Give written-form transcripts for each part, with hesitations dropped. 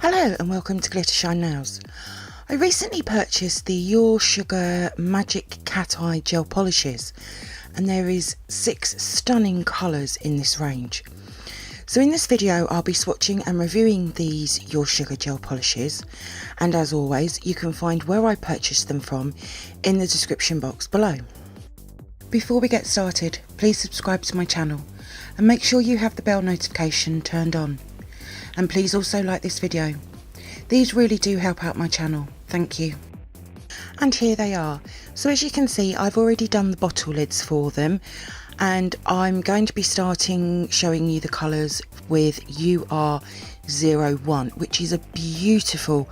Hello and welcome to glittershinenails. I recently purchased the Your Sugar Magic Cat Eye gel polishes, and there is 6 stunning colours in this range. So in this video I'll be swatching and reviewing these Your Sugar gel polishes, and as always you can find where I purchased them from in the description box below. Before we get started, please subscribe to my channel and make sure you have the bell notification turned on. And please also like this video. These really do help out my channel, thank you. And here they are. So as you can see, I've already done the bottle lids for them, and I'm going to be starting showing you the colours with UR01, which is a beautiful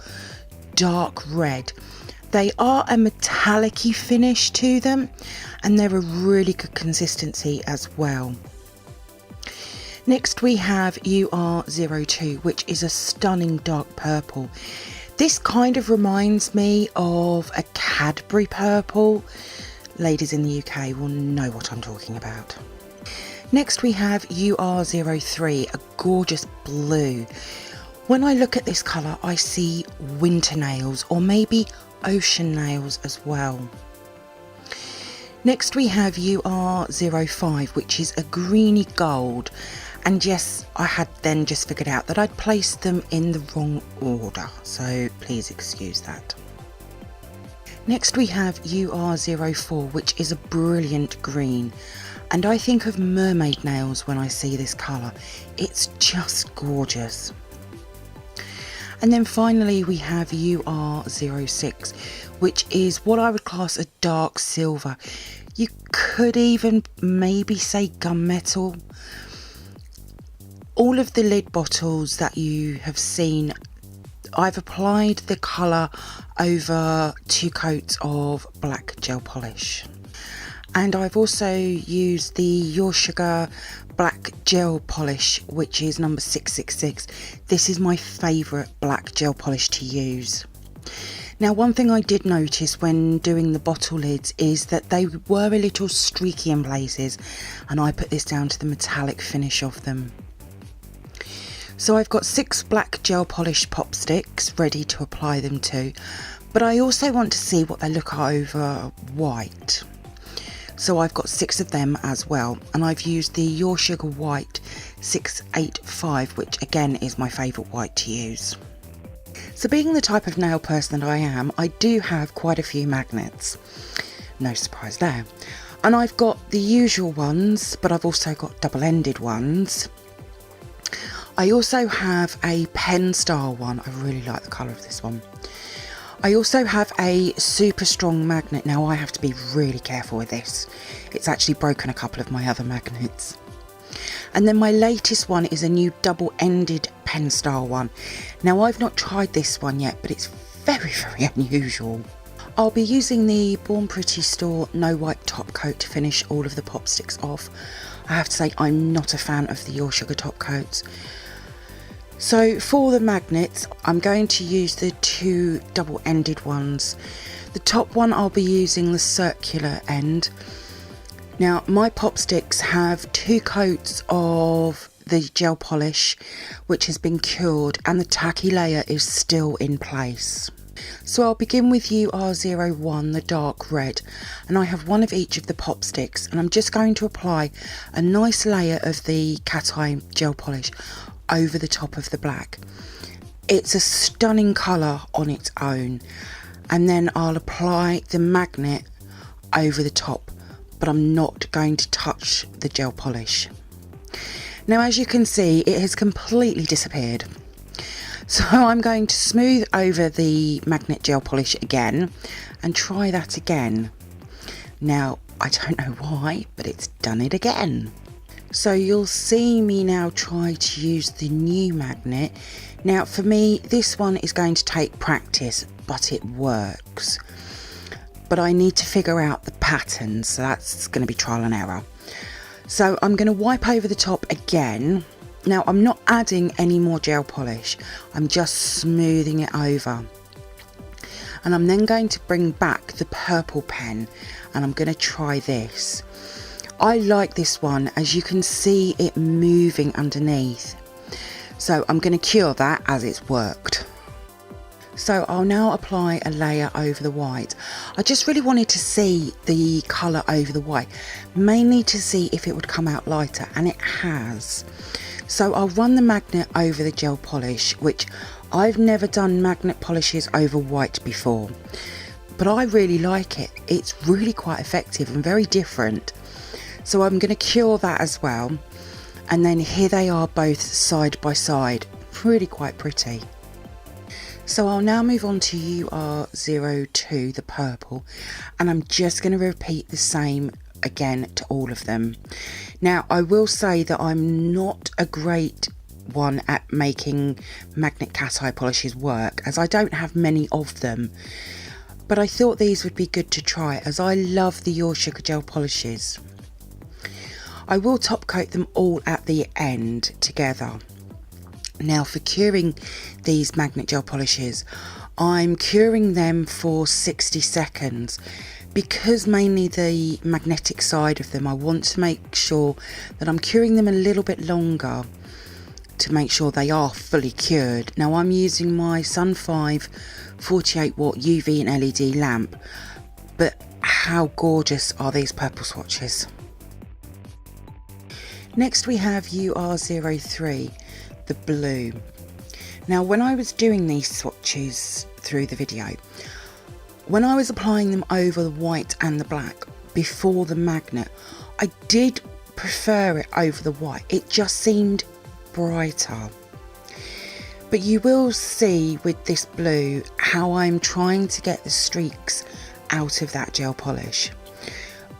dark red. They are a metallic-y finish to them, and they're a really good consistency as well. Next we have UR02, which is a stunning dark purple. This kind of reminds me of a Cadbury purple. Ladies in the UK will know what I'm talking about. Next we have UR03, a gorgeous blue. When I look at this colour I see winter nails, or maybe ocean nails as well. Next we have UR05, which is a greeny gold. And yes, I had then just figured out that I'd placed them in the wrong order, so please excuse that. Next we have UR04, which is a brilliant green, and I think of mermaid nails when I see this colour. It's just gorgeous. And then finally we have UR06, which is what I would class a dark silver. You could even maybe say gunmetal. All of the lid bottles that you have seen, I've applied the colour over 2 coats of black gel polish. And I've also used the Your Sugar black gel polish, which is number 666. This is my favourite black gel polish to use. Now, one thing I did notice when doing the bottle lids is that they were a little streaky in places, and I put this down to the metallic finish of them. So I've got 6 black gel polish pop sticks ready to apply them to, but I also want to see what they look over white. So I've got 6 of them as well, and I've used the Your Sugar White 685, which again is my favourite white to use. So being the type of nail person that I am, I do have quite a few magnets. No surprise there. And I've got the usual ones, but I've also got double-ended ones. I also have a pen style one. I really like the colour of this one. I also have a super strong magnet. Now I have to be really careful with this. It's actually broken a couple of my other magnets. And then my latest one is a new double-ended pen style one. Now I've not tried this one yet, but it's very unusual. I'll be using the Born Pretty Store No Wipe top coat to finish all of the pop sticks off. I have to say I'm not a fan of the Your Sugar top coats. So for the magnets, I'm going to use the 2 double-ended ones. The top one I'll be using the circular end. Now my pop sticks have 2 coats of the gel polish which has been cured, and the tacky layer is still in place. So I'll begin with UR01, the dark red, and I have 1 of each of the pop sticks, and I'm just going to apply a nice layer of the cat eye gel polish over the top of the black. It's a stunning colour on its own, and then I'll apply the magnet over the top, but I'm not going to touch the gel polish. Now as you can see, it has completely disappeared. So I'm going to smooth over the magnet gel polish again and try that again. Now I don't know why, but it's done it again. So you'll see me now try to use the new magnet. Now for me this one is going to take practice, but it works. But I need to figure out the pattern, so that's going to be trial and error. So I'm going to wipe over the top again. Now I'm not adding any more gel polish, I'm just smoothing it over. And I'm then going to bring back the purple pen, and I'm going to try this. I like this one, as you can see it moving underneath. So I'm going to cure that as it's worked. So I'll now apply a layer over the white. I just really wanted to see the colour over the white, mainly to see if it would come out lighter, and it has. So I'll run the magnet over the gel polish, which I've never done magnet polishes over white before, but I really like it. It's really quite effective and very different. So I'm going to cure that as well, and then here they are both side by side, really quite pretty. So I'll now move on to UR02, the purple, and I'm just going to repeat the same again to all of them. Now I will say that I'm not a great one at making magnet cat eye polishes work, as I don't have many of them, but I thought these would be good to try, as I love the Your Sugar gel polishes. I will top coat them all at the end together. Now for curing these magnet gel polishes, I'm curing them for 60 seconds because mainly the magnetic side of them, I want to make sure that I'm curing them a little bit longer to make sure they are fully cured. Now I'm using my Sun 5 48 watt UV and LED lamp, but how gorgeous are these purple swatches. Next we have UR03, the blue. Now when I was doing these swatches through the video, when I was applying them over the white and the black before the magnet, I did prefer it over the white. It just seemed brighter. But you will see with this blue how I'm trying to get the streaks out of that gel polish.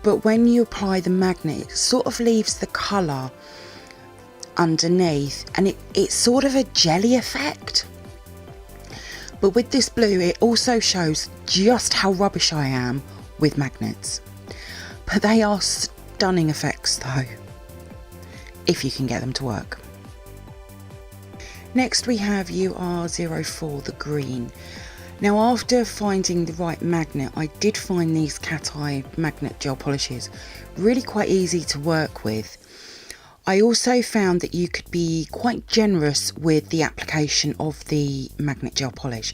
But when you apply the magnet, it sort of leaves the colour underneath, and it's sort of a jelly effect. But with this blue, it also shows just how rubbish I am with magnets. But they are stunning effects though, if you can get them to work. Next we have UR04, the green. Now after finding the right magnet, I did find these cat eye magnet gel polishes really quite easy to work with. I also found that you could be quite generous with the application of the magnet gel polish,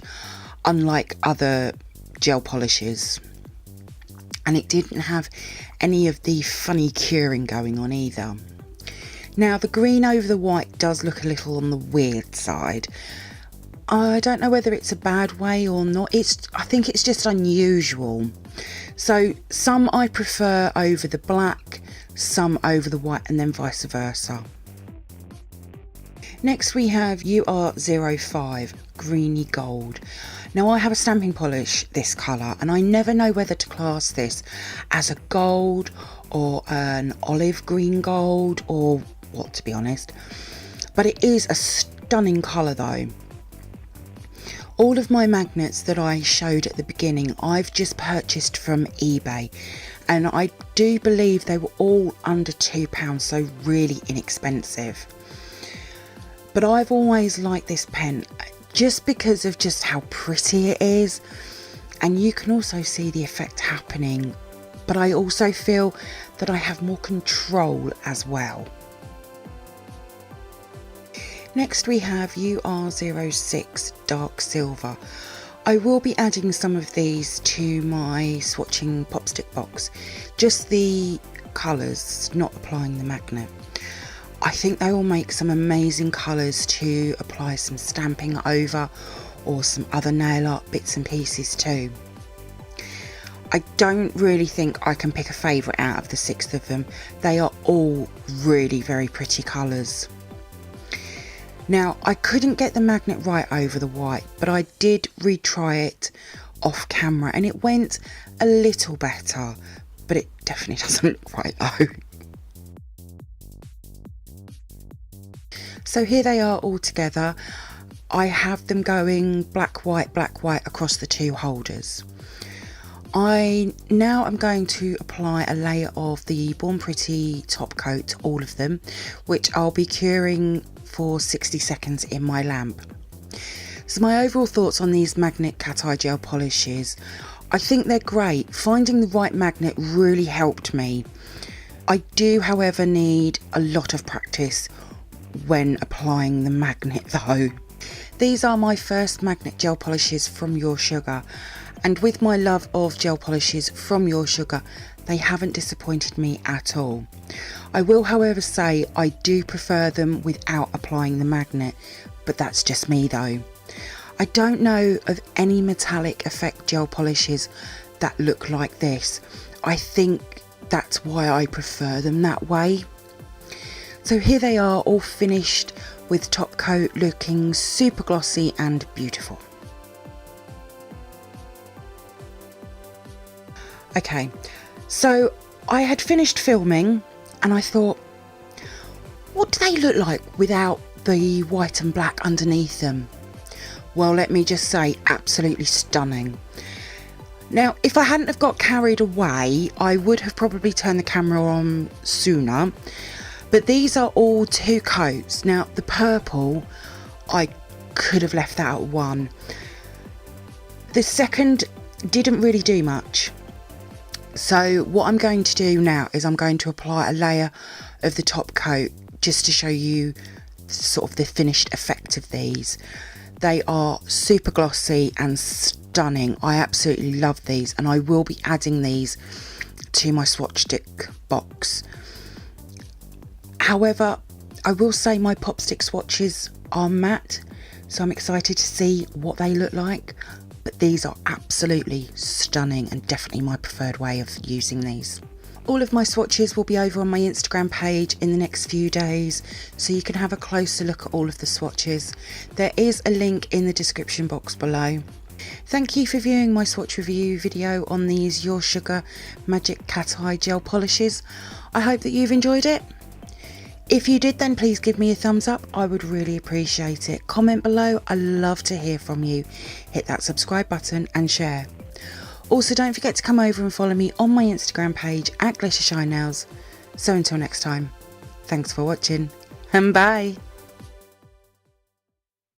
unlike other gel polishes. And it didn't have any of the funny curing going on either. Now the green over the white does look a little on the weird side. I don't know whether it's a bad way or not. I think it's just unusual. So some I prefer over the black, some over the white, and then vice versa. Next we have UR05, greeny gold. Now I have a stamping polish this colour, and I never know whether to class this as a gold or an olive green gold or what, to be honest. But it is a stunning colour though. All of my magnets that I showed at the beginning, I've just purchased from eBay, and I do believe they were all under £2, so really inexpensive. But I've always liked this pen just because of just how pretty it is, and you can also see the effect happening, but I also feel that I have more control as well. Next we have UR06, dark silver. I will be adding some of these to my swatching pop stick box, just the colours, not applying the magnet. I think they will make some amazing colours to apply some stamping over, or some other nail art bits and pieces too. I don't really think I can pick a favourite out of the 6 of them. They are all really very pretty colours. Now I couldn't get the magnet right over the white, but I did retry it off camera and it went a little better, but it definitely doesn't look right though. So here they are all together. I have them going black, white across the 2 holders. Now I'm going to apply a layer of the Born Pretty top coat, all of them, which I'll be curing for 60 seconds in my lamp. So my overall thoughts on these magnet cat eye gel polishes, I think they're great. Finding the right magnet really helped me. I do, however, need a lot of practice when applying the magnet though. These are my first magnet gel polishes from Your Sugar, and with my love of gel polishes from Your Sugar, they haven't disappointed me at all. I will however say I do prefer them without applying the magnet, but that's just me though. I don't know of any metallic effect gel polishes that look like this. I think that's why I prefer them that way. So here they are, all finished with top coat, looking super glossy and beautiful. Okay, so I had finished filming and I thought, what do they look like without the white and black underneath them? Well, let me just say, absolutely stunning. Now, if I hadn't have got carried away, I would have probably turned the camera on sooner. But these are all 2 coats. Now, the purple, I could have left that at 1. The second didn't really do much. So what I'm going to do now is I'm going to apply a layer of the top coat just to show you sort of the finished effect of these. They are super glossy and stunning. I absolutely love these, and I will be adding these to my swatch stick box. However, I will say my pop stick swatches are matte, so I'm excited to see what they look like. But these are absolutely stunning and definitely my preferred way of using these. All of my swatches will be over on my Instagram page in the next few days, so you can have a closer look at all of the swatches. There is a link in the description box below. Thank you for viewing my swatch review video on these Your Sugar Magic Cat Eye gel polishes. I hope that you've enjoyed it. If you did, then please give me a thumbs up. I would really appreciate it. Comment below. I love to hear from you. Hit that subscribe button and share. Also, don't forget to come over and follow me on my Instagram page at glittershinenails. So until next time, thanks for watching and bye.